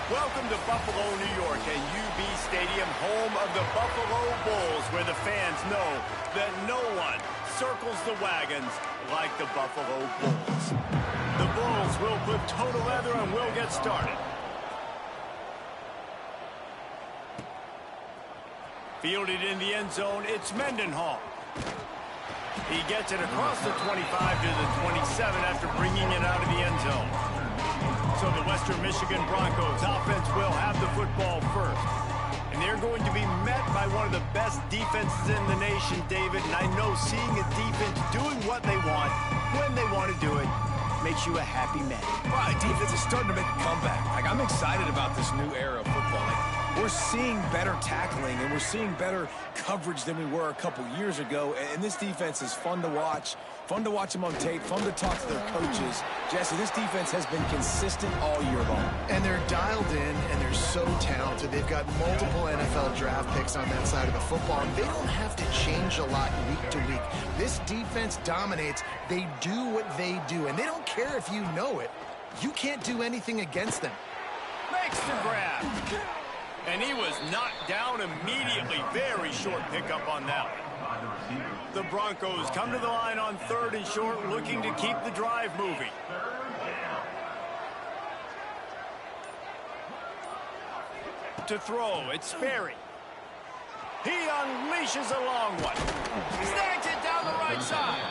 Welcome to Buffalo, New York, and UB Stadium, home of the Buffalo Bulls, where the fans know that no one circles the wagons like the Buffalo Bulls. The Bulls will put total leather and will get started. Fielded in the end zone, it's Mendenhall. He gets it across the 25 to the 27 after bringing it out of the end zone. So the Western Michigan Broncos offense will have the football first. And they're going to be met by one of the best defenses in the nation, David. And I know seeing a defense doing what they want, when they want to do it, makes you a happy man. Right, defense is starting to make a comeback. I'm excited about this new era of football. We're seeing better tackling, and we're seeing better coverage than we were a couple years ago. And this defense is fun to watch them on tape, fun to talk to their coaches. Jesse, this defense has been consistent all year long. And they're dialed in, and they're so talented. They've got multiple NFL draft picks on that side of the football, and they don't have to change a lot week to week. This defense dominates. They do what they do, and they don't care if you know it. You can't do anything against them. Makes the grab. And he was knocked down immediately. Very short pickup on that one. The Broncos come to the line on 3rd and short, looking to keep the drive moving. To throw, it's Sperry. He unleashes a long one. Snags it down the right side.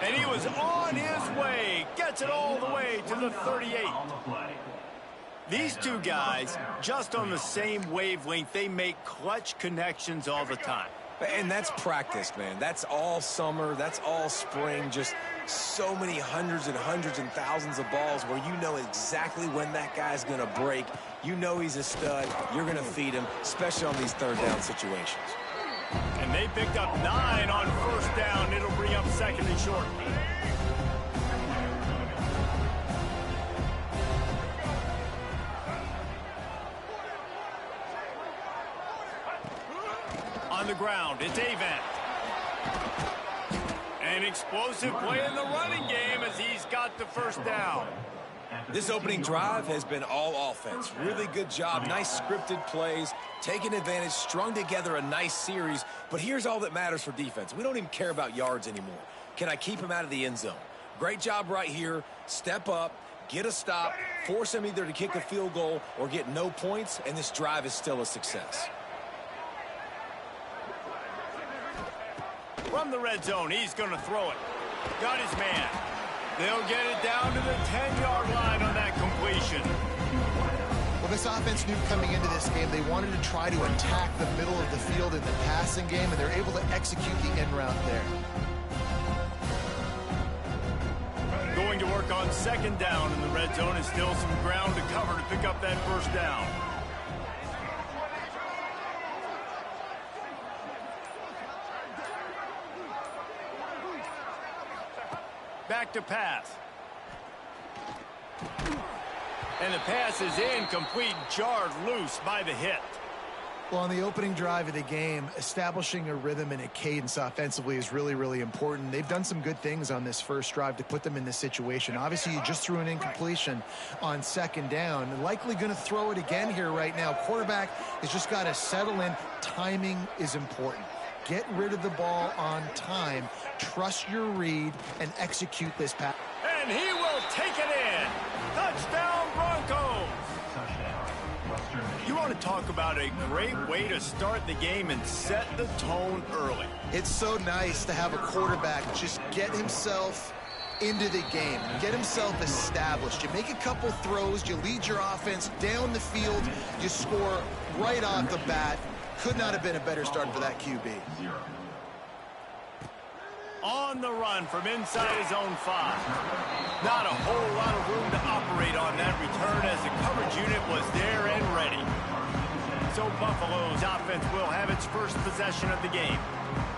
And he was on his way. Gets it all the way to the 38. These two guys, just on the same wavelength, they make clutch connections all the time. And that's practice, man. That's all summer. That's all spring. Just so many hundreds and thousands of balls where you know exactly when that guy's going to break. You know he's a stud. You're going to feed him, especially on these 3rd down situations. And they picked up 9 on 1st down. It'll bring up 2nd and short. On the ground, it's Avant. An explosive play in the running game as he's got the 1st down. This opening drive has been all offense. Really good job. Nice scripted plays, taking advantage, strung together a nice series. But here's all that matters for defense. We don't even care about yards anymore. Can I keep him out of the end zone? Great job right here. Step up, get a stop, force him either to kick a field goal or get no points, and this drive is still a success. From the red zone, he's going to throw it. Got his man. They'll get it down to the 10-yard line on that completion. Well, this offense knew coming into this game they wanted to try to attack the middle of the field in the passing game, and they're able to execute the end route there. Going to work on 2nd down in the red zone, and still some ground to cover to pick up that 1st down. Back to pass. And the pass is incomplete, jarred loose by the hit. Well, on the opening drive of the game, establishing a rhythm and a cadence offensively is really, really important. They've done some good things on this 1st drive to put them in this situation. Obviously, you just threw an incompletion on 2nd down. Likely going to throw it again here right now. Quarterback has just got to settle in. Timing is important. Get rid of the ball on time. Trust your read and execute this pass. And he will take it in. Touchdown, Broncos. You want to talk about a great way to start the game and set the tone early. It's so nice to have a quarterback just get himself into the game, get himself established. You make a couple throws, you lead your offense down the field, you score right off the bat. Could not have been a better start for that QB. On the run from inside his own 5. Not a whole lot of room to operate on that return as the coverage unit was there and ready. So Buffalo's offense will have its first possession of the game.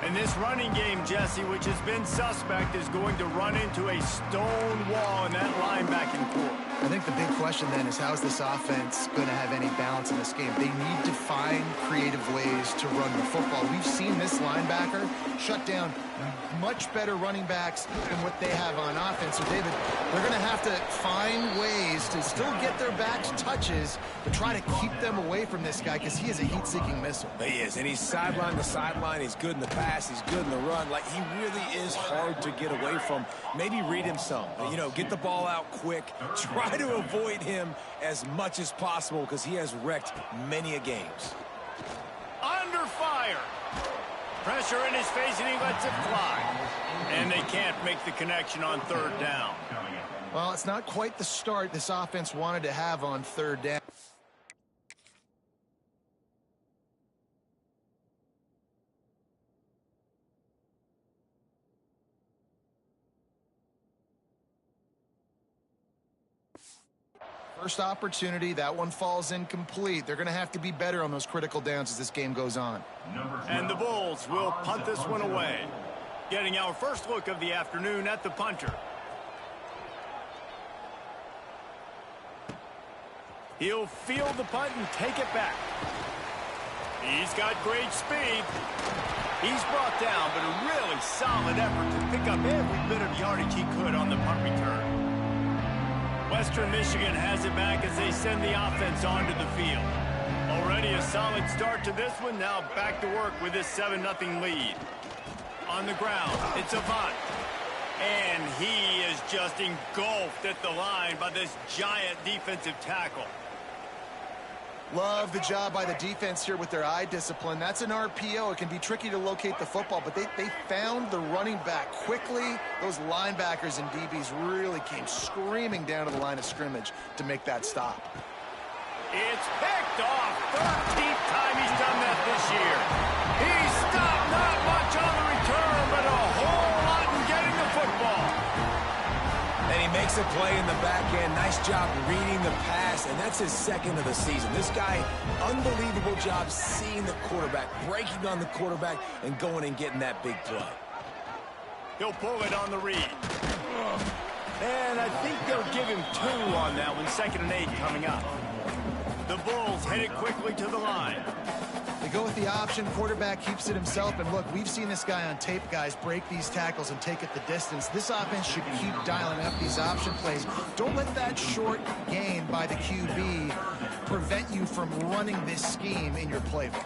And this running game, Jesse, which has been suspect, is going to run into a stone wall in that linebacking core. I think the big question then is how is this offense going to have any balance in this game? They need to find find creative ways to run the football. We've seen this linebacker shut down much better running backs than what they have on offense. So, David, they're going to have to find ways to still get their backs touches, but try to keep them away from this guy because he is a heat-seeking missile. He is, and he's sideline to sideline. He's good in the pass. He's good in the run. Like, he really is hard to get away from. Maybe read him some. You know, get the ball out quick. Try to avoid him as much as possible because he has wrecked many a games. Under fire. Pressure in his face, and he lets it fly. And they can't make the connection on third down. Well, it's not quite the start this offense wanted to have on third down. First opportunity, that one falls incomplete. They're going to have to be better on those critical downs as this game goes on. And the Bulls will punt this one away. Getting our first look of the afternoon at the punter. He'll field the punt and take it back. He's got great speed. He's brought down, but a really solid effort to pick up every bit of yardage he could on the punt return. Western Michigan has it back as they send the offense onto the field. Already a solid start to this one. Now back to work with this 7-0 lead. On the ground, it's a punt. And he is just engulfed at the line by this giant defensive tackle. Love the job by the defense here with their eye discipline. That's an RPO. It can be tricky to locate the football, but they found the running back quickly. Those linebackers and DBs really came screaming down to the line of scrimmage to make that stop. It's picked off. 13th time he's done that this year. He's stopped not much on the return, but a whole lot in getting the football. And he makes a play in the back end. Nice job reading the pass, and that's his second of the season. This guy, unbelievable job seeing the quarterback, breaking on the quarterback, and going and getting that big play. He'll pull it on the read. And I think they'll give him 2 on that one. 2nd and 8 coming up. The Bulls headed quickly to the line. They go with the option. Quarterback keeps it himself. And look, we've seen this guy on tape, guys, break these tackles and take it the distance. This offense should keep dialing up these option plays. Don't let that short gain by the QB prevent you from running this scheme in your playbook.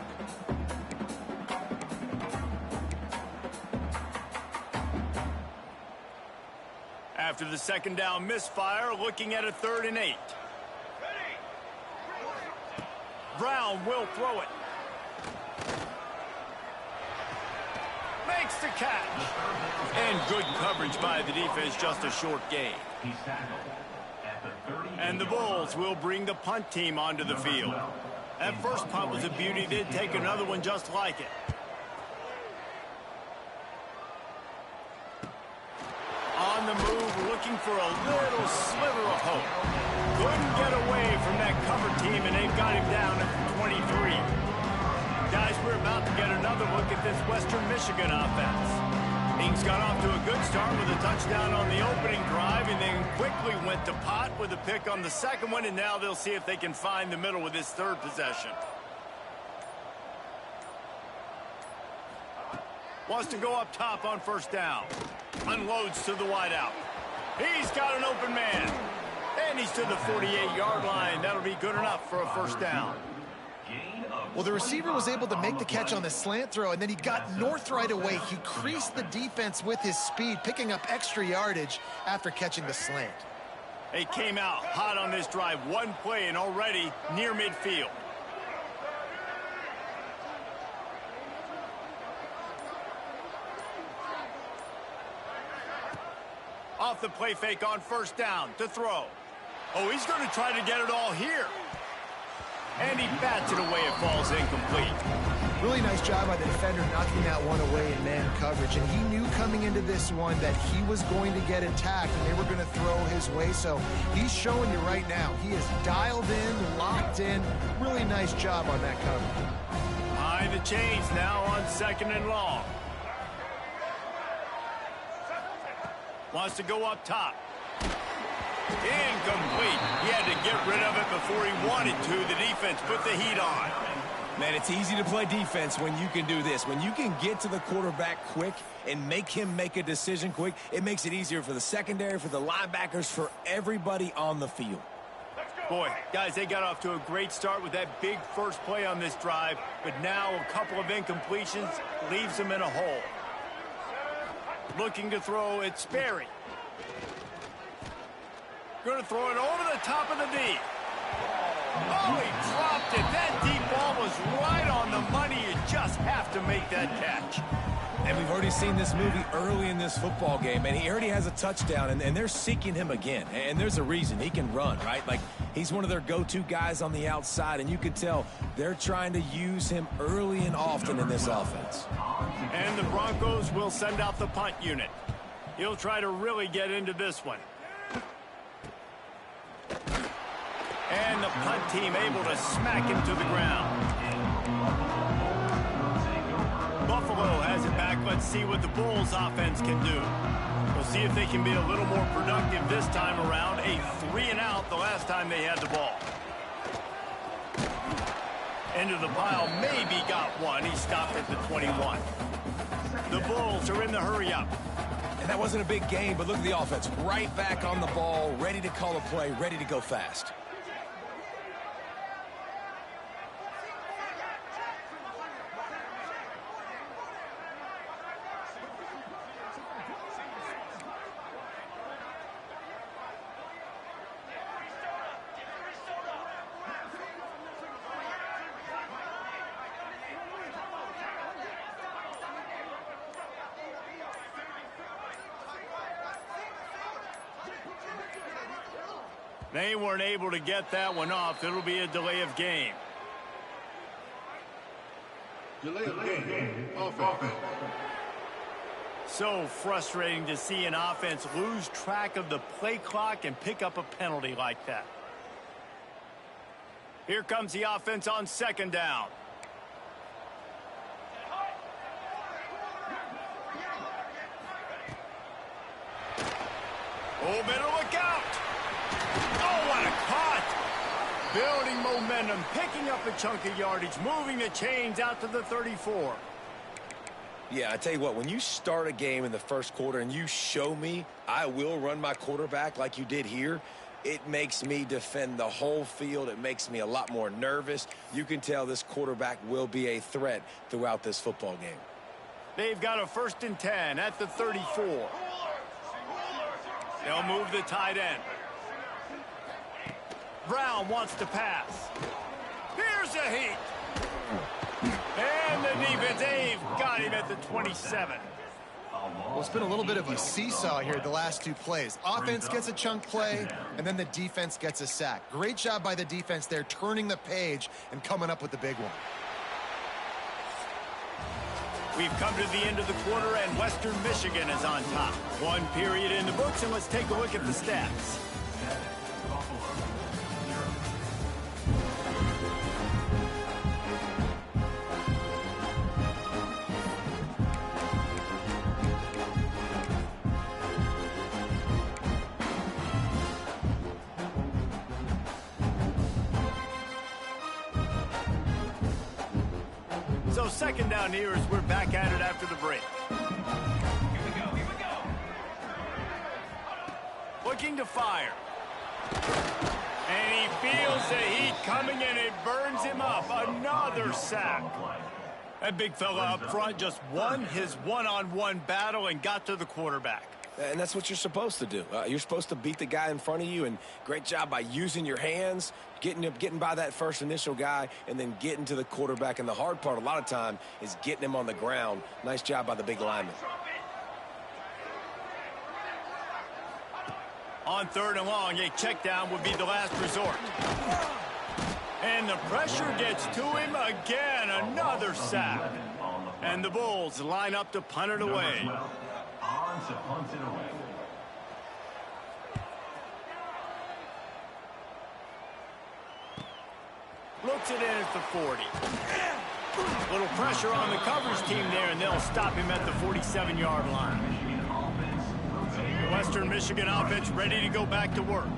After the 2nd down misfire, looking at a 3rd and 8. Brown will throw it. Makes the catch. And good coverage by the defense, just a short gain. And the Bulls will bring the punt team onto the field. That first punt was a beauty. They'd take another one just like it. On the move, looking for a little sliver of hope. Couldn't get away from that cover team, and they've got him down at the 23. Guys, we're about to get another look at this Western Michigan offense. Things got off to a good start with a touchdown on the opening drive, and then quickly went to pot with a pick on the second one, and now they'll see if they can find the middle with this 3rd possession. Wants to go up top on 1st down. Unloads to the wideout. He's got an open man. And he's to the 48-yard line. That'll be good enough for a 1st down. Well, the receiver was able to make the catch on the slant throw, and then he got north right away. He creased the defense with his speed, picking up extra yardage after catching the slant. They came out hot on this drive. One play and already near midfield. Off the play fake on 1st down to throw. Oh, he's going to try to get it all here. And he bats it away. It falls incomplete. Really nice job by the defender knocking that one away in man coverage. And he knew coming into this one that he was going to get attacked and they were going to throw his way. So he's showing you right now. He is dialed in, locked in. Really nice job on that coverage. High the chains now on 2nd and long. Wants to go up top. Incomplete. He had to get rid of it before he wanted to. The defense put the heat on. Man, it's easy to play defense when you can do this. When you can get to the quarterback quick and make him make a decision quick, it makes it easier for the secondary, for the linebackers, for everybody on the field. Boy, guys, they got off to a great start with that big first play on this drive, but now a couple of incompletions leaves them in a hole. Looking to throw, it's Sperry. Going to throw it over the top of the D. Oh, he dropped it. That deep ball was right on the money. You just have to make that catch. And we've already seen this movie early in this football game, and he already has a touchdown, and they're seeking him again. And there's a reason. He can run, right? Like, he's one of their go-to guys on the outside, and you can tell they're trying to use him early and often in this offense. And the Broncos will send out the punt unit. He'll try to really get into this one. And the punt team able to smack him to the ground. Buffalo has it back. Let's see what the Bulls offense can do. We'll see if they can be a little more productive this time around. A 3-and-out the last time they had the ball. Into the pile, maybe got one. He stopped at the 21. The Bulls are in the hurry-up. And that wasn't a big game, but look at the offense. Right back on the ball, ready to call a play, ready to go fast. They weren't able to get that one off. It'll be a delay of game. Delay of game. Offense. So frustrating to see an offense lose track of the play clock and pick up a penalty like that. Here comes the offense on second down. Oh, better look out. Oh, what a cut. Building momentum, picking up a chunk of yardage, moving the chains out to the 34. Yeah, I tell you what, when you start a game in the first quarter and you show me I will run my quarterback like you did here, it makes me defend the whole field. It makes me a lot more nervous. You can tell this quarterback will be a threat throughout this football game. They've got a 1st and 10 at the 34. They'll move the tight end. Brown wants to pass. Here's a heat. And the defense, they've got him at the 27. Well, it's been a little bit of a seesaw here the last two plays. Offense gets a chunk play, and then the defense gets a sack. Great job by the defense there, turning the page and coming up with the big one. We've come to the end of the quarter, and Western Michigan is on top. One period in the books, and let's take a look at the stats. So second down here as we're back at it after the break. Here we go. Looking to fire. And he feels the heat coming and it burns him up. Another sack. That big fella up front just won his one-on-one battle and got to the quarterback. And that's what you're supposed to do. You're supposed to beat the guy in front of you, and great job by using your hands, getting by that first initial guy, and then getting to the quarterback. And the hard part a lot of time is getting him on the ground. Nice job by the big lineman. On 3rd and long, a check down would be the last resort. And the pressure gets to him again. Another sack. And the Bulls line up to punt it away. Looks it in at the 40. Little pressure on the coverage team there, and they'll stop him at the 47-yard line. Western Michigan offense ready to go back to work.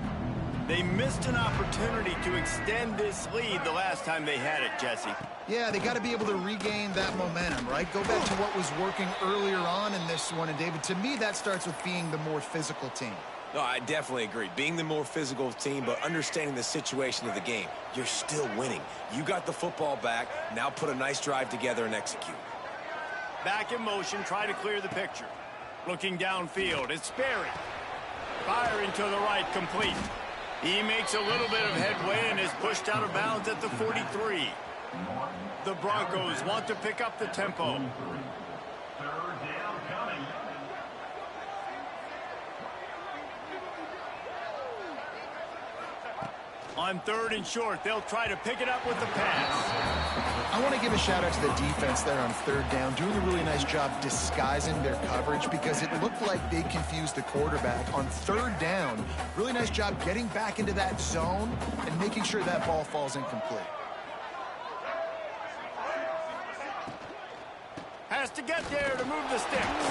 They missed an opportunity to extend this lead the last time they had it, Jesse. Yeah, they got to be able to regain that momentum, right? Go back to what was working earlier on in this one. And, David, to me, that starts with being the more physical team. No, I definitely agree. Being the more physical team, but understanding the situation of the game. You're still winning. You got the football back. Now put a nice drive together and execute. Back in motion, try to clear the picture. Looking downfield, it's Sperry. Firing to the right, complete. He makes a little bit of headway and is pushed out of bounds at the 43. The Broncos want to pick up the tempo. On 3rd and short, they'll try to pick it up with the pass. I want to give a shout out to the defense there on 3rd down, doing a really nice job disguising their coverage because it looked like they confused the quarterback. On 3rd down, really nice job getting back into that zone and making sure that ball falls incomplete. Has to get there to move the sticks.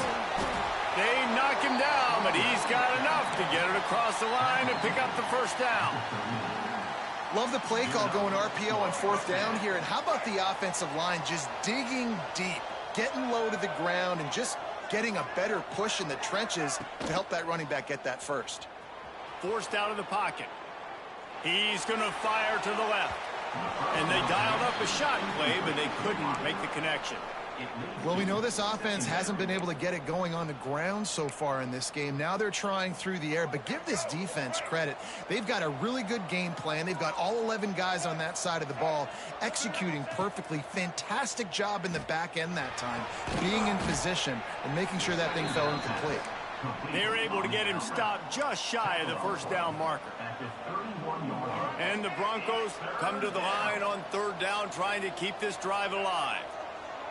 They knock him down, but he's got enough to get it across the line and pick up the 1st down. Love the play call going RPO on 4th down here. And how about the offensive line just digging deep, getting low to the ground, and just getting a better push in the trenches to help that running back get that 1st. Forced out of the pocket. He's going to fire to the left. And they dialed up a shot play, but they couldn't make the connection. Well, we know this offense hasn't been able to get it going on the ground so far in this game. Now they're trying through the air, but give this defense credit. They've got a really good game plan. They've got all 11 guys on that side of the ball executing perfectly. Fantastic job in the back end that time, being in position and making sure that thing fell incomplete. They're able to get him stopped just shy of the 1st down marker. And the Broncos come to the line on 3rd down, trying to keep this drive alive.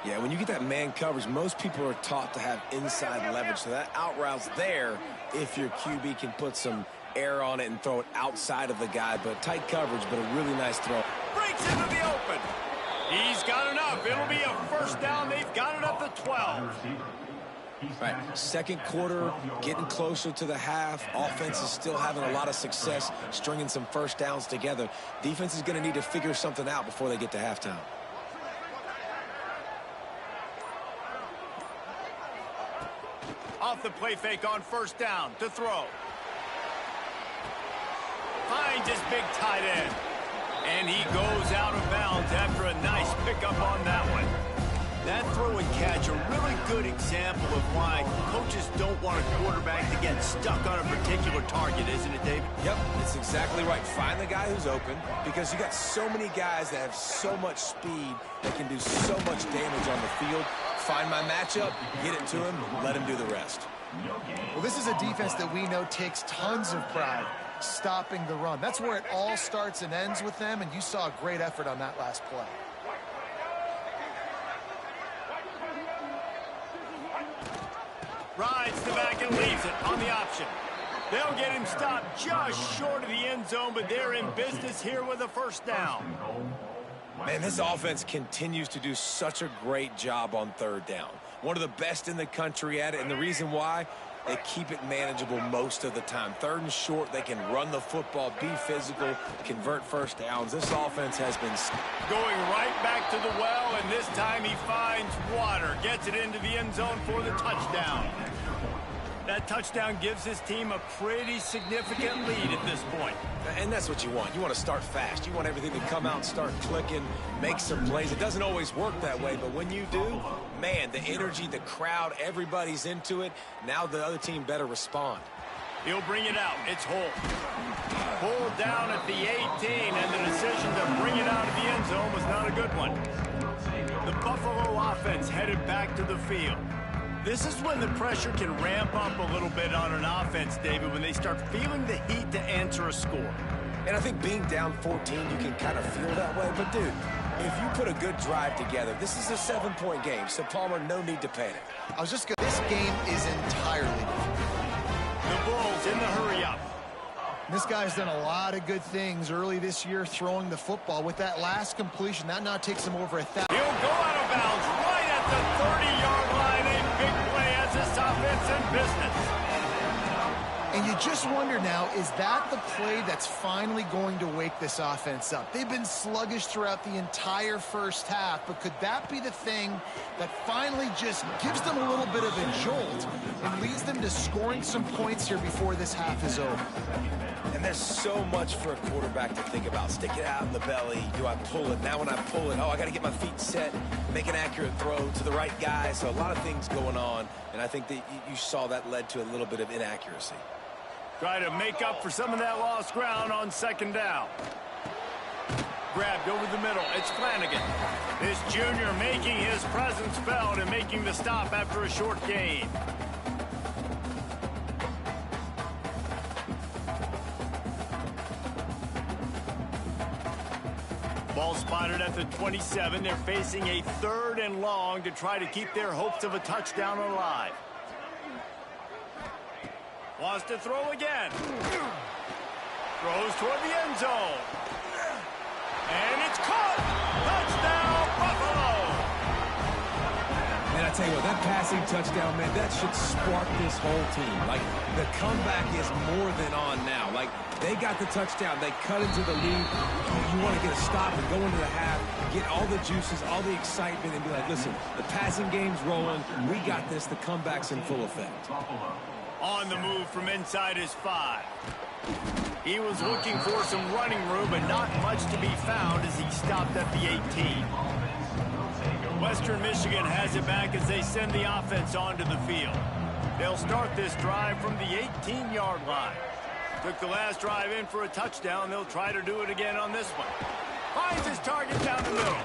Yeah, when you get that man coverage, most people are taught to have inside leverage. So that out route's there if your QB can put some air on it and throw it outside of the guy. But tight coverage, but a really nice throw. Breaks into the open. He's got enough. It'll be a 1st down. They've got it up to 12. Right, 2nd quarter, getting closer to the half. Offense is still having a lot of success stringing some 1st downs together. Defense is going to need to figure something out before they get to halftime. Off the play fake on 1st down to throw. Finds his big tight end. And he goes out of bounds after a nice pickup on that one. That throw and catch, a really good example of why coaches don't want a quarterback to get stuck on a particular target, isn't it, David? Yep, it's exactly right. Find the guy who's open because you got so many guys that have so much speed that can do so much damage on the field. Find my matchup, get it to him, let him do the rest. Well, this is a defense that we know takes tons of pride stopping the run. That's where it all starts and ends with them, and you saw a great effort on that last play. Rides the back and leaves it on the option. They'll get him stopped just short of the end zone, but they're in business here with a 1st down. Man, this offense continues to do such a great job on 3rd down. One of the best in the country at it, and the reason why, they keep it manageable most of the time. 3rd and short, they can run the football, be physical, convert 1st downs. This offense has been going right back to the well, and this time he finds water, gets it into the end zone for the touchdown. That touchdown gives his team a pretty significant lead at this point. And that's what you want. You want to start fast. You want everything to come out and start clicking, make some plays. It doesn't always work that way, but when you do, man, the energy, the crowd, everybody's into it. Now the other team better respond. He'll bring it out. It's Holt. Pulled down at the 18, and the decision to bring it out of the end zone was not a good one. The Buffalo offense headed back to the field. This is when the pressure can ramp up a little bit on an offense, David, when they start feeling the heat to answer a score. And I think being down 14, you can kind of feel that way. But, dude, if you put a good drive together, this is a 7-point game. So, Palmer, no need to panic. I was just going to... This game is entirely different. The Bulls in the hurry-up. This guy's done a lot of good things early this year throwing the football. With that last completion, that now takes him over 1,000. He'll go out of bounds right at the 30-yard line. A big play as this offense in business. And you just wonder now, is that the play that's finally going to wake this offense up? They've been sluggish throughout the entire first half, but could that be the thing that finally just gives them a little bit of a jolt and leads them to scoring some points here before this half is over? And there's so much for a quarterback to think about. Stick it out in the belly. Do I pull it? Now when I pull it, oh, I got to get my feet set, make an accurate throw to the right guy. So a lot of things going on, and I think that you saw that led to a little bit of inaccuracy. Try to make up for some of that lost ground on second down. Grabbed over the middle. It's Flanagan. This junior making his presence felt and making the stop after a short gain. Ball spotted at the 27. They're facing a 3rd and long to try to keep their hopes of a touchdown alive. Wants to throw again. Throws toward the end zone. And it's caught. Touchdown, Buffalo. And I tell you what, that passing touchdown, man, that should spark this whole team. Like, the comeback is more than on now. Like, they got the touchdown. They cut into the lead. You want to get a stop and go into the half, get all the juices, all the excitement, and be like, listen, the passing game's rolling. We got this. The comeback's in full effect. On the move from inside his 5. He was looking for some running room, but not much to be found as he stopped at the 18. Western Michigan has it back as they send the offense onto the field. They'll start this drive from the 18-yard line. Took the last drive in for a touchdown. They'll try to do it again on this one. Finds his target down the middle.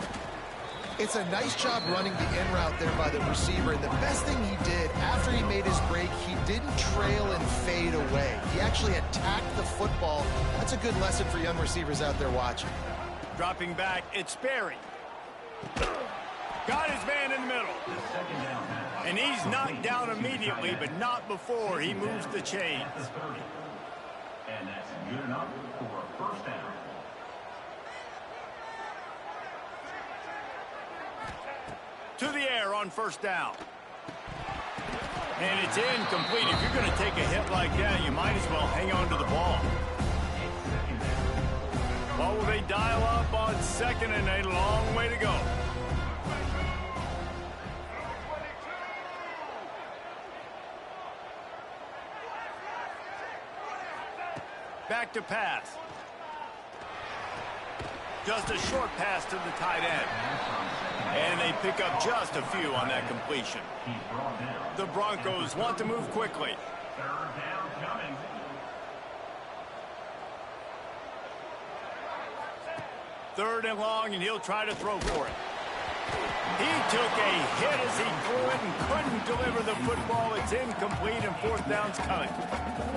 It's a nice job running the in route there by the receiver, and the best thing he did after he made his break, he didn't trail and fade away. He actually attacked the football. That's a good lesson for young receivers out there watching. Dropping back, it's Sperry. Got his man in the middle. And he's knocked down immediately, but not before he moves the chains. And that's good enough for a first down. To the air on first down. And it's incomplete. If you're going to take a hit like that, you might as well hang on to the ball. What will they dial up on second and a long way to go? Back to pass. Just a short pass to the tight end. And they pick up just a few on that completion. The Broncos want to move quickly. Third and long, and he'll try to throw for it. He took a hit as he threw it and couldn't deliver the football. It's incomplete, and fourth down's coming.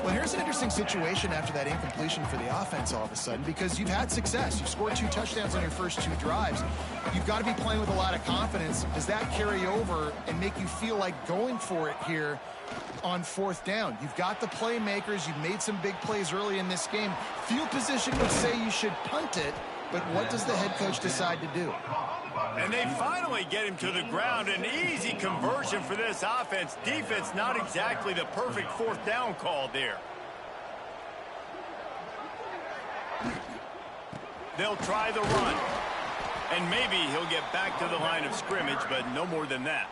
Well, here's an interesting situation after that incompletion for the offense all of a sudden, because you've had success. You've scored 2 touchdowns on your first 2 drives. You've got to be playing with a lot of confidence. Does that carry over and make you feel like going for it here on fourth down? You've got the playmakers. You've made some big plays early in this game. Field position would say you should punt it, but what does the head coach decide to do? And they finally get him to the ground. An easy conversion for this offense. Defense not exactly the perfect fourth down call there. They'll try the run. And maybe he'll get back to the line of scrimmage, but no more than that.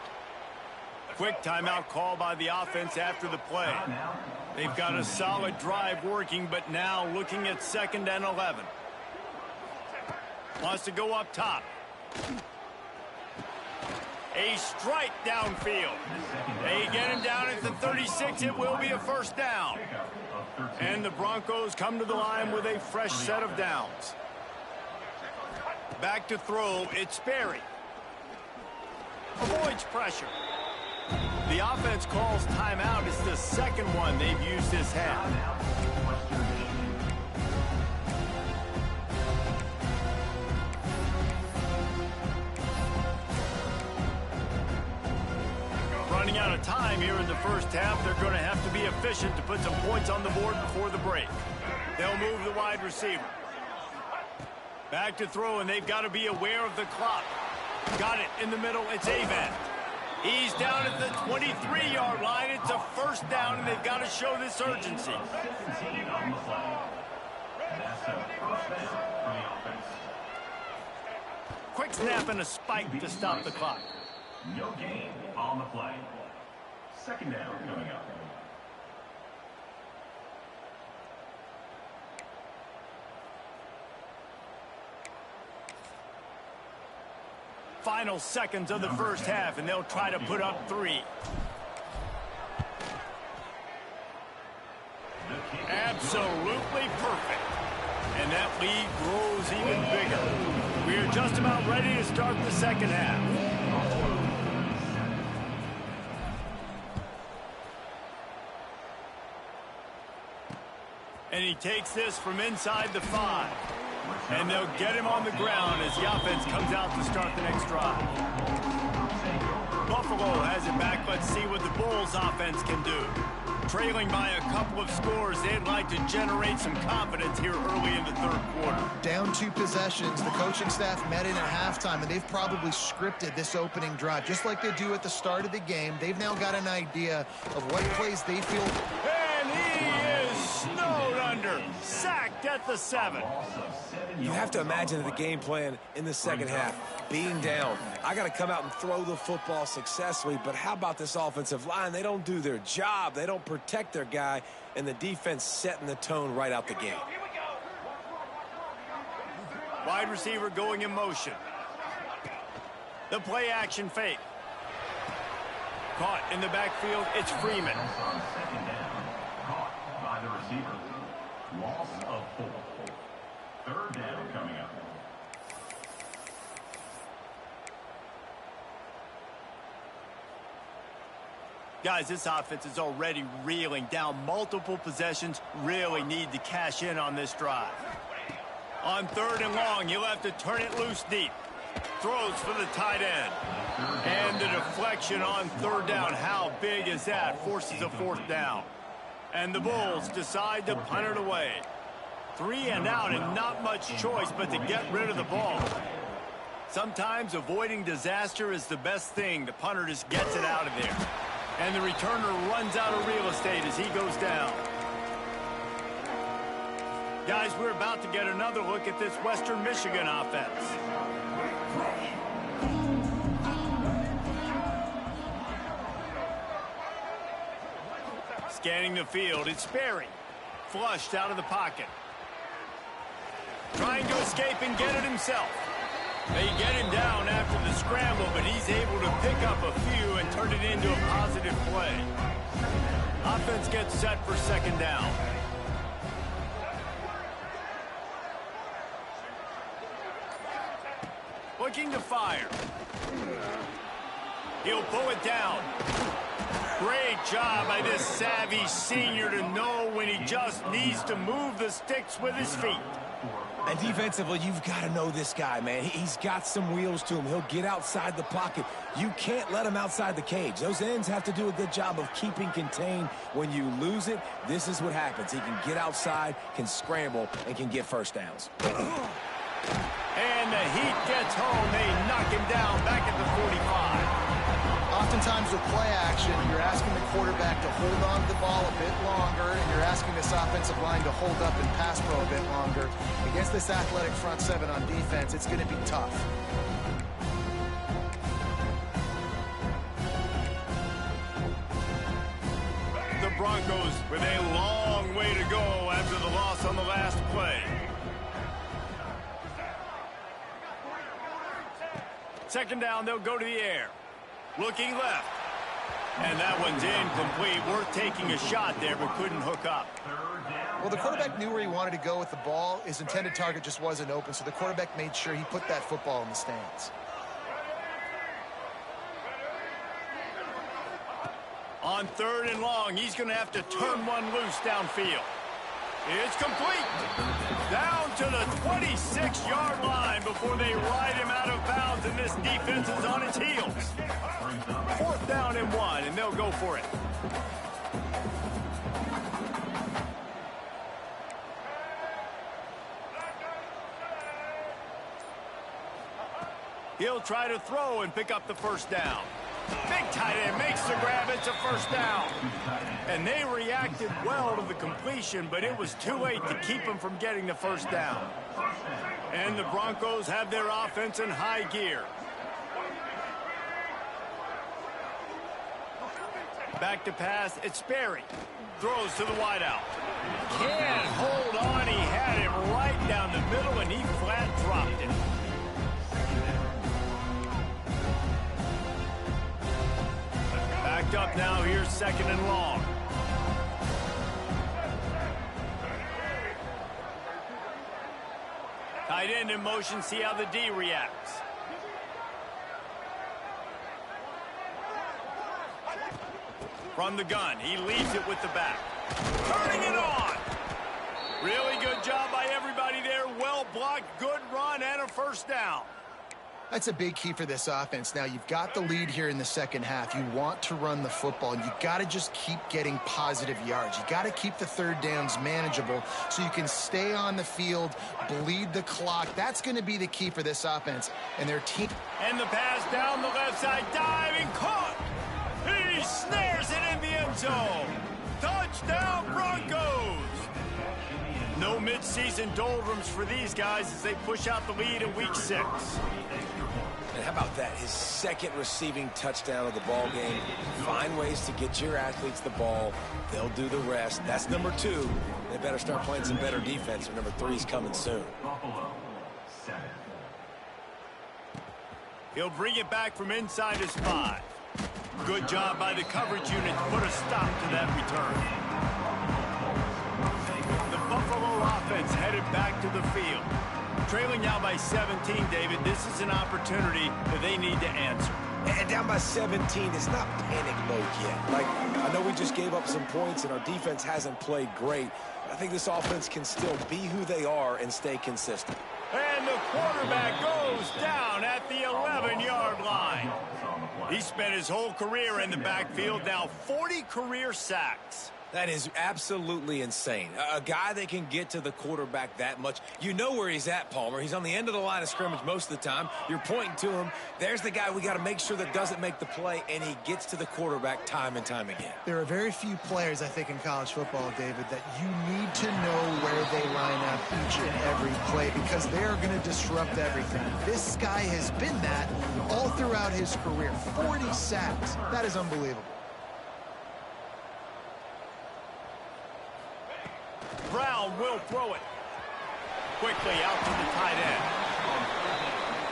Quick timeout call by the offense after the play. They've got a solid drive working, but now looking at 2nd and 11. Wants to go up top. A strike downfield. They get him down at the 36. It will be a first down. And the Broncos come to the line with a fresh set of downs. Back to throw. It's Sperry. Avoids pressure. The offense calls timeout. It's the second one they've used this half. Running out of time here in the first half. They're going to have to be efficient to put some points on the board before the break. They'll move the wide receiver. Back to throw, and they've got to be aware of the clock. Got it in the middle. It's Avent. He's down at the 23-yard line. It's a first down, and they've got to show this urgency. 17 on the play. That's a first down for the offense. Quick snap and a spike to stop the clock. No gain on the play. Second down coming up. Final seconds of the first half, and they'll try to put up 3. Absolutely perfect. And that lead grows even bigger. We are just about ready to start the second half. And he takes this from inside the 5. And they'll get him on the ground as the offense comes out to start the next drive. Buffalo has it back. Let's see what the Bulls offense can do. Trailing by a couple of scores, they'd like to generate some confidence here early in the third quarter. Down 2 possessions. The coaching staff met in at halftime, and they've probably scripted this opening drive. Just like they do at the start of the game, they've now got an idea of what plays they feel. And he is snowed under. Sacked at the 7. You have to imagine the game plan in the second half. Being down, I got to come out and throw the football successfully, but how about this offensive line? They don't do their job. They don't protect their guy, and the defense setting the tone right out the gate. Wide receiver going in motion. The play action fake. Caught in the backfield, it's Freeman. On second down, caught by the receiver. Loss of 4. Third down coming up. Guys, this offense is already reeling down multiple possessions. Really need to cash in on this drive. On 3rd and long, he'll have to turn it loose deep. Throws for the tight end. And the deflection on 3rd down. How big is that? Forces a 4th down. And the Bulls decide to punt it away. 3 and out, and not much choice but to get rid of the ball. Sometimes avoiding disaster is the best thing. The punter just gets it out of there. And the returner runs out of real estate as he goes down. Guys, we're about to get another look at this Western Michigan offense. Scanning the field, it's Sperry. Flushed out of the pocket. Trying to escape and get it himself. They get him down after the scramble, but he's able to pick up a few and turn it into a positive play. Offense gets set for second down. Looking to fire. He'll pull it down. Great job by this savvy senior to know when he just needs to move the sticks with his feet. And defensively, you've got to know this guy, man. He's got some wheels to him. He'll get outside the pocket. You can't let him outside the cage. Those ends have to do a good job of keeping contained. When you lose it, this is what happens. He can get outside, can scramble, and can get first downs. And the heat gets home. They knock him down back at the 45. Oftentimes with play action, you're asking the quarterback to hold on to the ball a bit longer, and you're asking this offensive line to hold up and pass pro a bit longer. Against this athletic front 7 on defense, it's going to be tough. The Broncos with a long way to go after the loss on the last play. Second down, they'll go to the air. Looking left. And that one's incomplete. Worth taking a shot there, but couldn't hook up. Well, the quarterback knew where he wanted to go with the ball. His intended target just wasn't open, so the quarterback made sure he put that football in the stands. On 3rd and long, he's going to have to turn one loose downfield. It's complete. Down to the 26-yard line before they ride him out of bounds, and this defense is on its heels. 4th down and 1, and they'll go for it. He'll try to throw and pick up the first down. Big tight end makes the grab. It's a first down. And they reacted well to the completion, but it was too late to keep them from getting the first down. And the Broncos have their offense in high gear. Back to pass, it's Sperry. Throws to the wideout. Can't hold on. He had him right down the middle, and he flat dropped it. Backed up now. Here's second and long. Tight end in motion. See how the D reacts. From the gun, he leaves it with the back. Turning it on. Really good job by everybody there. Well blocked, good run, and a first down. That's a big key for this offense. Now, you've got the lead here in the second half. You want to run the football, and you got to just keep getting positive yards. You got to keep the third downs manageable so you can stay on the field, bleed the clock. That's going to be the key for this offense and their team. And the pass down the left side, diving, caught. He snares it in the end zone. Touchdown, Broncos. No midseason doldrums for these guys as they push out the lead in Week 6. And how about that? His second receiving touchdown of the ball game. Find ways to get your athletes the ball. They'll do the rest. That's number 2. They better start playing some better defense, or number 3 is coming soon. Buffalo, 7. He'll bring it back from inside his 5. Good job by the coverage unit to put a stop to that return. The Buffalo offense headed back to the field. Trailing now by 17, David. This is an opportunity that they need to answer. And down by 17, it's not panic mode yet. Like, I know we just gave up some points and our defense hasn't played great. I think this offense can still be who they are and stay consistent. And the quarterback goes down at the 11-yard line. He spent his whole career in the backfield, now 40 career sacks. That is absolutely insane. A guy that can get to the quarterback that much. You know where he's at, Palmer. He's on the end of the line of scrimmage most of the time. You're pointing to him. There's the guy we got to make sure that doesn't make the play, and he gets to the quarterback time and time again. There are very few players, I think, in college football, David, that you need to know where they line up each and every play because they are going to disrupt everything. This guy has been that all throughout his career. 40 sacks. That is unbelievable. Brown will throw it. Quickly out to the tight end.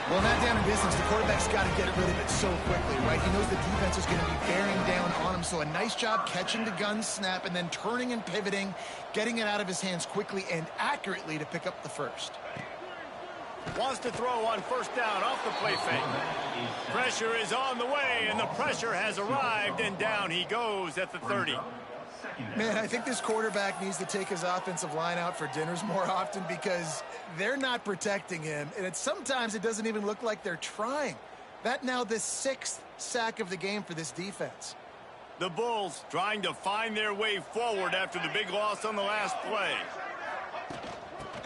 Well, not down in distance. The quarterback's got to get rid of it so quickly, right? He knows the defense is going to be bearing down on him. So a nice job catching the gun snap and then turning and pivoting, getting it out of his hands quickly and accurately to pick up the first. Wants to throw on first down off the play fake. Pressure is on the way, and the pressure has arrived, and down he goes at the 30. Man, I think this quarterback needs to take his offensive line out for dinners more often because they're not protecting him. And sometimes it doesn't even look like they're trying. That now the 6th sack of the game for this defense. The Bulls trying to find their way forward after the big loss on the last play.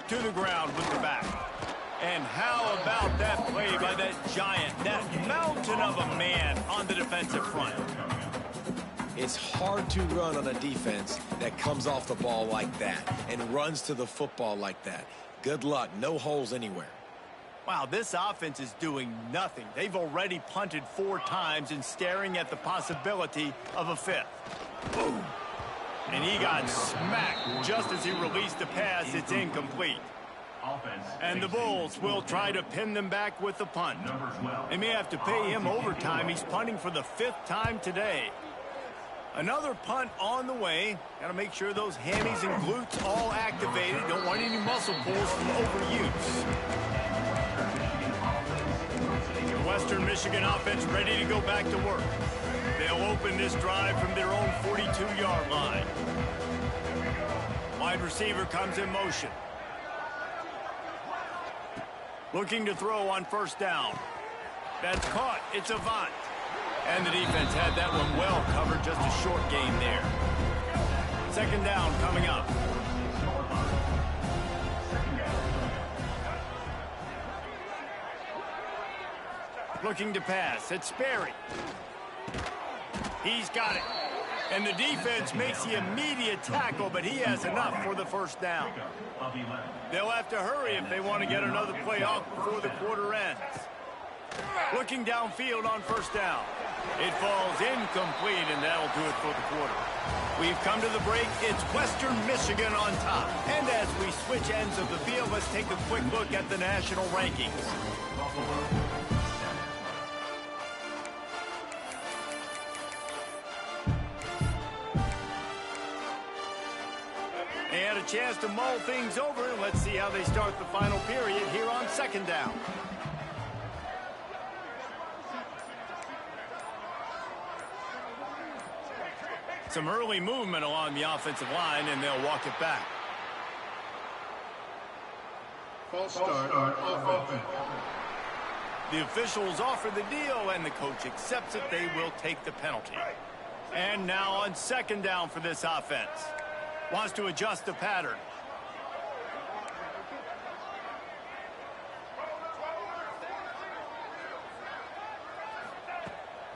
To the ground with the back. And how about that play by that giant, that mountain of a man on the defensive front? It's hard to run on a defense that comes off the ball like that and runs to the football like that. Good luck. No holes anywhere. Wow, this offense is doing nothing. They've already punted 4 times and staring at the possibility of a 5th. Boom. And he got smacked just as he released the pass. It's incomplete. And the Bulls will try to pin them back with the punt. They may have to pay him overtime. He's punting for the 5th time today. Another punt on the way. Got to make sure those hammies and glutes all activated. Don't want any muscle pulls from overuse. The Western Michigan offense ready to go back to work. They'll open this drive from their own 42-yard line. Wide receiver comes in motion. Looking to throw on first down. That's caught. It's Avant. And the defense had that one well covered. Just a short game there. Second down coming up. Looking to pass. It's Sperry. He's got it. And the defense makes the immediate tackle, but he has enough for the first down. They'll have to hurry if they want to get another play off before the quarter ends. Looking downfield on first down. It falls incomplete, and that'll do it for the quarter. We've come to the break. It's Western Michigan on top. And as we switch ends of the field, let's take a quick look at the national rankings. And a chance to mull things over. Let's see how they start the final period here on second down. Some early movement along the offensive line, and they'll walk it back. False start on offense. The officials offer the deal, and the coach accepts it. They will take the penalty. And now on second down for this offense. Wants to adjust the pattern.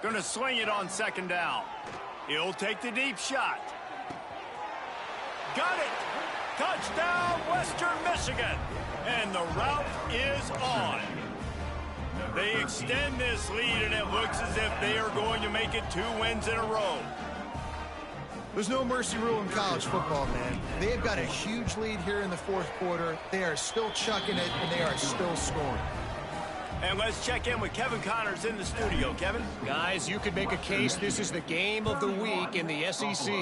Going to swing it on second down. He'll take the deep shot. Got it! Touchdown, Western Michigan! And the route is on. They extend this lead, and it looks as if they are going to make it 2 wins in a row. There's no mercy rule in college football, man. They've got a huge lead here in the fourth quarter. They are still chucking it, and they are still scoring. And let's check in with Kevin Connors in the studio. Kevin? Guys, you could make a case this is the game of the week in the SEC.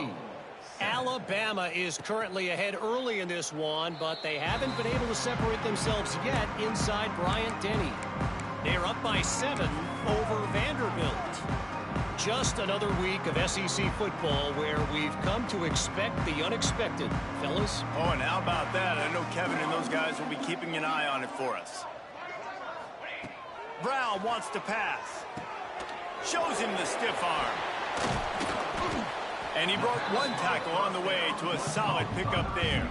Alabama is currently ahead early in this one, but they haven't been able to separate themselves yet inside Bryant-Denny. They're up by 7 over Vanderbilt. Just another week of SEC football where we've come to expect the unexpected, fellas. Oh, and how about that? I know Kevin and those guys will be keeping an eye on it for us. Brown wants to pass. Shows him the stiff arm. And he broke 1 tackle on the way to a solid pickup there.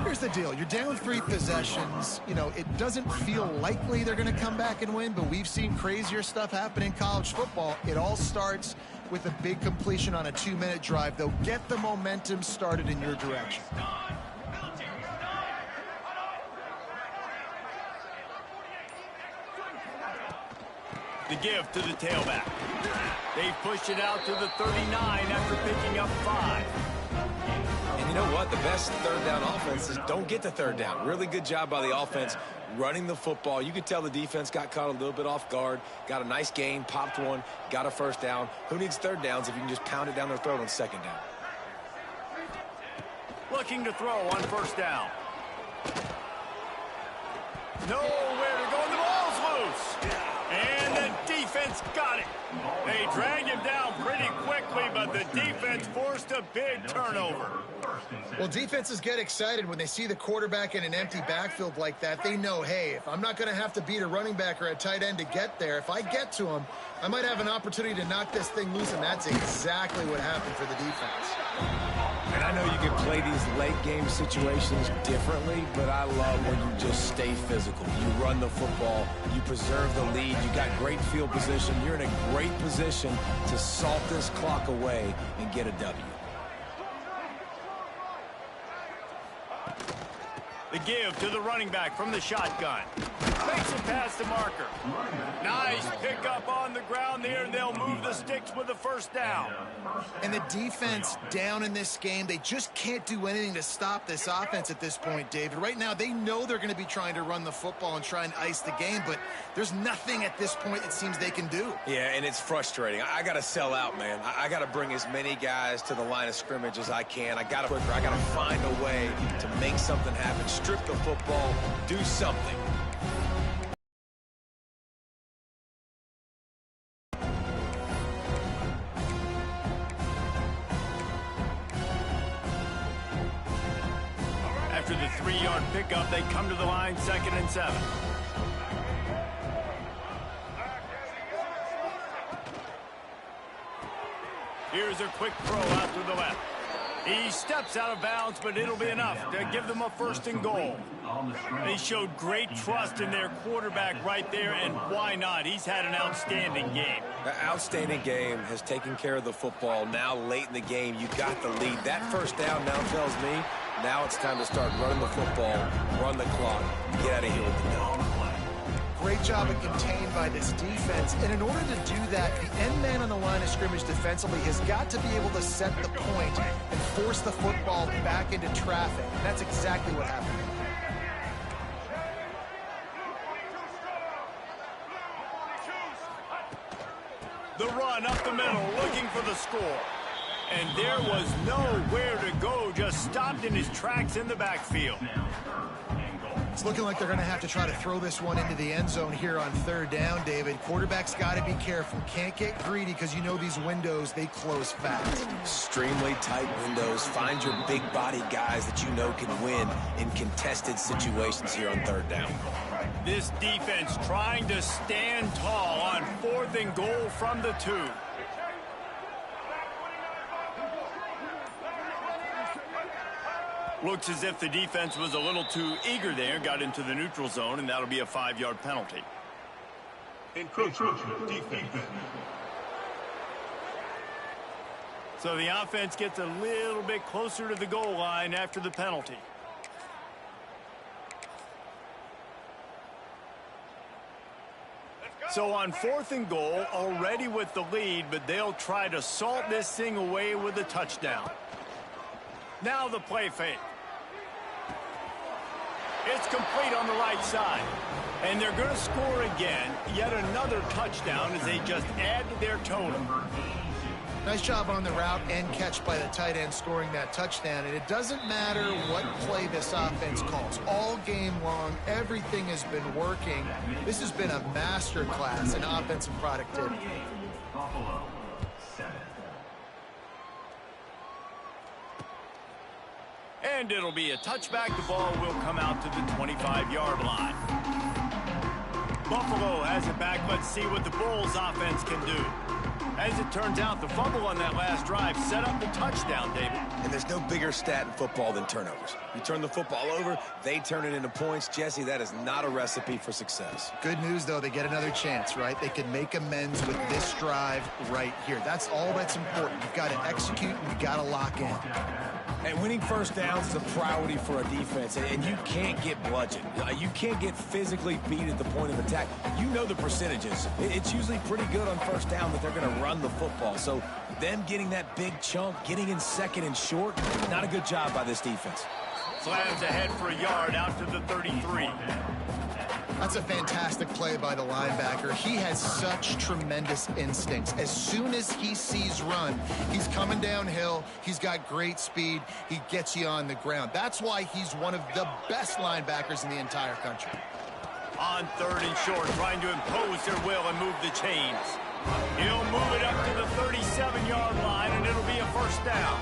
Here's the deal. You're down 3 possessions. You know, it doesn't feel likely they're going to come back and win, but we've seen crazier stuff happen in college football. It all starts with a big completion on a 2-minute drive. They'll get the momentum started in your direction. The give to the tailback. They pushed it out to the 39 after picking up 5. And you know what? The best third down offenses don't get the third down. Really good job by the offense running the football. You could tell the defense got caught a little bit off guard, got a nice gain, popped one, got a first down. Who needs third downs if you can just pound it down their throat on second down? Looking to throw on first down. Nowhere to go, and the ball's loose. And the defense got it. They dragged him down pretty quickly, but the defense forced a big turnover. Well, defenses get excited when they see the quarterback in an empty backfield like that. They know, hey, if I'm not going to have to beat a running back or a tight end to get there, if I get to him, I might have an opportunity to knock this thing loose, and that's exactly what happened for the defense. And I know you can play these late-game situations differently, but I love when you just stay physical. You run the football. You preserve the lead. You got great field position. You're in a great position to salt this clock away and get a W. The give to the running back from the shotgun. Makes it past the marker. Nice pickup on the ground there, and they'll move the sticks with a first down. And the defense down in this game, they just can't do anything to stop this offense at this point, David. Right now, they know they're going to be trying to run the football and try and ice the game, but there's nothing at this point it seems they can do. Yeah, and it's frustrating. I got to sell out, man. I got to bring as many guys to the line of scrimmage as I can. I got to find a way to make something happen. Strip the football, do something. After the 3-yard pickup, they come to the line, 2nd and 7. Here's a quick throw out to the left. He steps out of bounds, but it'll be enough to give them a 1st and goal. on the screen. They showed great trust in their quarterback right there, and why not? He's had an outstanding game. An outstanding game, has taken care of the football. Now late in the game, you got the lead. That first down now tells me now it's time to start running the football, run the clock, get out of here with the dub. Great job of contained by this defense. And in order to do that, the end man on the line of scrimmage defensively has got to be able to set the point and force the football back into traffic. And that's exactly what happened. The run up the middle, looking for the score. And there was nowhere to go, just stopped in his tracks in the backfield. It's looking like they're going to have to try to throw this one into the end zone here on third down, David. Quarterback's got to be careful. Can't get greedy because you know these windows, they close fast. Extremely tight windows. Find your big body guys that you know can win in contested situations here on third down. This defense trying to stand tall on 4th and goal from the 2. Looks as if the defense was a little too eager there, got into the neutral zone, and that'll be a 5-yard penalty. Encroachment defense. So the offense gets a little bit closer to the goal line after the penalty. So on 4th and goal, already with the lead, but they'll try to salt this thing away with a touchdown. Now the play fake. It's complete on the right side. And they're going to score again. Yet another touchdown as they just add to their total. Nice job on the route and catch by the tight end scoring that touchdown. And it doesn't matter what play this offense calls. All game long, everything has been working. This has been a master class in offensive productivity. Buffalo, 7. And it'll be a touchback. The ball will come out to the 25-yard line. Buffalo has it back. Let's see what the Bulls offense can do. As it turns out, the fumble on that last drive set up the touchdown, David. And there's no bigger stat in football than turnovers. You turn the football over, they turn it into points. Jesse, that is not a recipe for success. Good news, though, they get another chance, right? They can make amends with this drive right here. That's all that's important. You've got to execute and you've got to lock in. And winning first downs is a priority for a defense, and you can't get bludgeoned. You can't get physically beat at the point of attack. You know the percentages. It's usually pretty good on first down that they're going to run the football. So them getting that big chunk, getting in 2nd and short, not a good job by this defense. Slams ahead for a yard out to the 33. That's a fantastic play by the linebacker. He has such tremendous instincts. As soon as he sees run, he's coming downhill. He's got great speed. He gets you on the ground. That's why he's one of the best linebackers in the entire country. On 3rd and short, trying to impose their will and move the chains. He'll move it up to the 37-yard line, and it'll be a first down.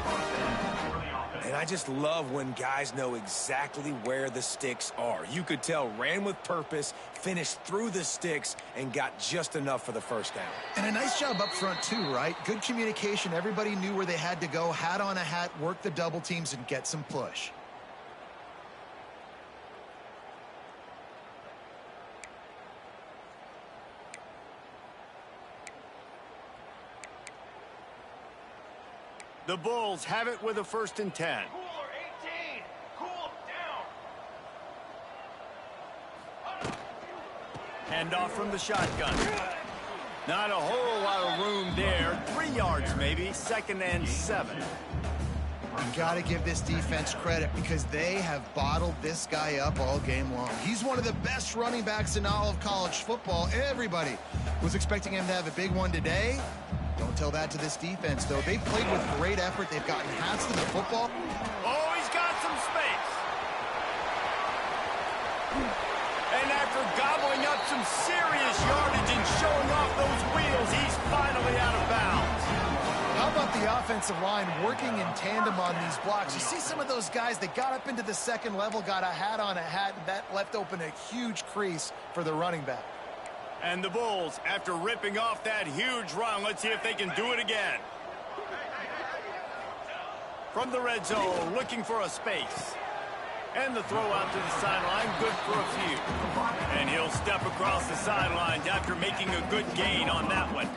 And I just love when guys know exactly where the sticks are. You could tell ran with purpose, finished through the sticks, and got just enough for the first down. And a nice job up front, too, right? Good communication. Everybody knew where they had to go. Hat on a hat, work the double teams, and get some push. The Bulls have it with a 1st and 10. Cooler 18. Cool down. Hand off from the shotgun. Not a whole lot of room there. 3 yards maybe. 2nd and 7. You got to give this defense credit because they have bottled this guy up all game long. He's one of the best running backs in all of college football. Everybody was expecting him to have a big one today. Don't tell that to this defense, though. They've played with great effort. They've gotten hats to the football. Oh, he's got some space. And after gobbling up some serious yardage and showing off those wheels, he's finally out of bounds. How about the offensive line working in tandem on these blocks? You see some of those guys that got up into the 2nd level, got a hat on a hat, and that left open a huge crease for the running back. And the Bulls, after ripping off that huge run, let's see if they can do it again. From the red zone, looking for a space. And the throw out to the sideline, good for a few. And he'll step across the sidelines after making a good gain on that one.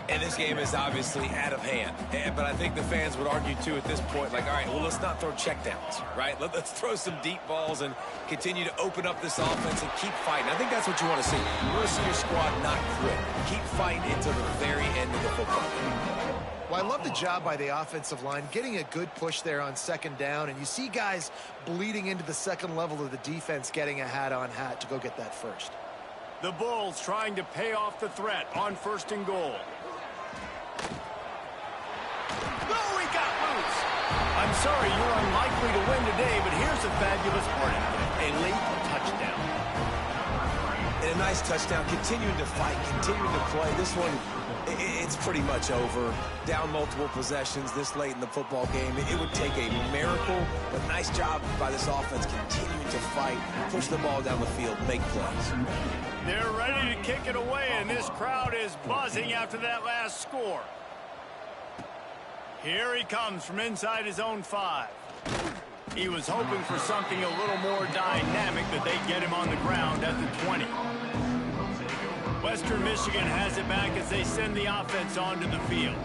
And this game is obviously out of hand. But I think the fans would argue, too, at this point, like, all right, well, let's not throw checkdowns, right? Let's throw some deep balls and continue to open up this offense and keep fighting. I think that's what you want to see. You want to see your squad not quit. Keep fighting until the very end of the football game. Well, I love the job by the offensive line, getting a good push there on second down, and you see guys bleeding into the second level of the defense getting a hat-on-hat to go get that first. The Bulls trying to pay off the threat on 1st and goal. Oh, he got loose. I'm sorry, you're unlikely to win today, but here's a fabulous part of it. A late touchdown. And a nice touchdown, continuing to fight, continuing to play. This one, it's pretty much over. Down multiple possessions this late in the football game. It would take a miracle, but nice job by this offense continuing to fight, push the ball down the field, make plays. They're ready to kick it away, and this crowd is buzzing after that last score. Here he comes from inside his own 5. He was hoping for something a little more dynamic, that they'd get him on the ground at the 20. Western Michigan has it back as they send the offense onto the field.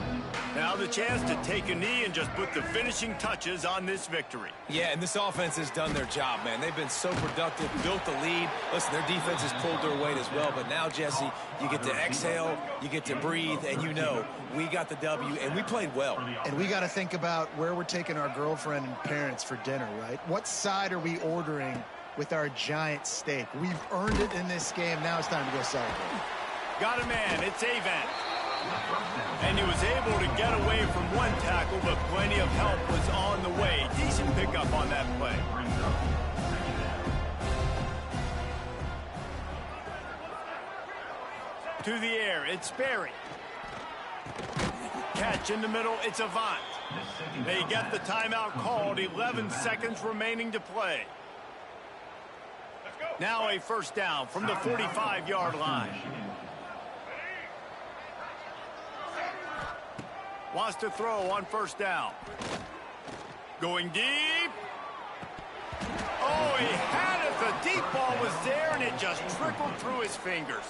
Now the chance to take a knee and just put the finishing touches on this victory. Yeah, and this offense has done their job, man. They've been so productive, built the lead. Listen, their defense has pulled their weight as well. But now, Jesse, you get to exhale, you get to breathe, and you know we got the W, and we played well. And we got to think about where we're taking our girlfriend and parents for dinner, right? What side are we ordering with our giant steak? We've earned it in this game. Now it's time to go celebrate. Got a man. It's Avant. And he was able to get away from one tackle, but plenty of help was on the way. Decent pickup on that play. To the air, it's Berry. Catch in the middle, it's Avant. They get the timeout called, 11 seconds remaining to play. Now a first down from the 45-yard line. Wants to throw on first down. Going deep. Oh, he had it. The deep ball was there, and it just trickled through his fingers.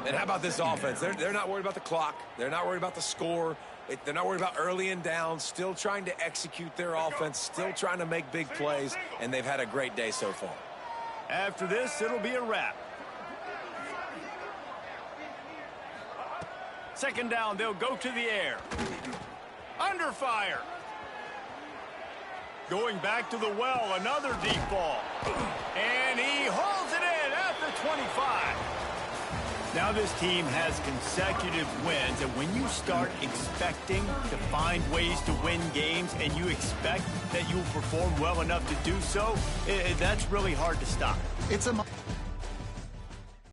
And how about this offense? They're not worried about the clock. They're not worried about the score. They're not worried about early and down. Still trying to execute their offense. Still trying to make big plays, and they've had a great day so far. After this, it'll be a wrap. Second down, they'll go to the air. Under fire. Going back to the well, another deep ball. And he holds it in at the 25. Now this team has consecutive wins, and when you start expecting to find ways to win games and you expect that you'll perform well enough to do so, that's really hard to stop. It's a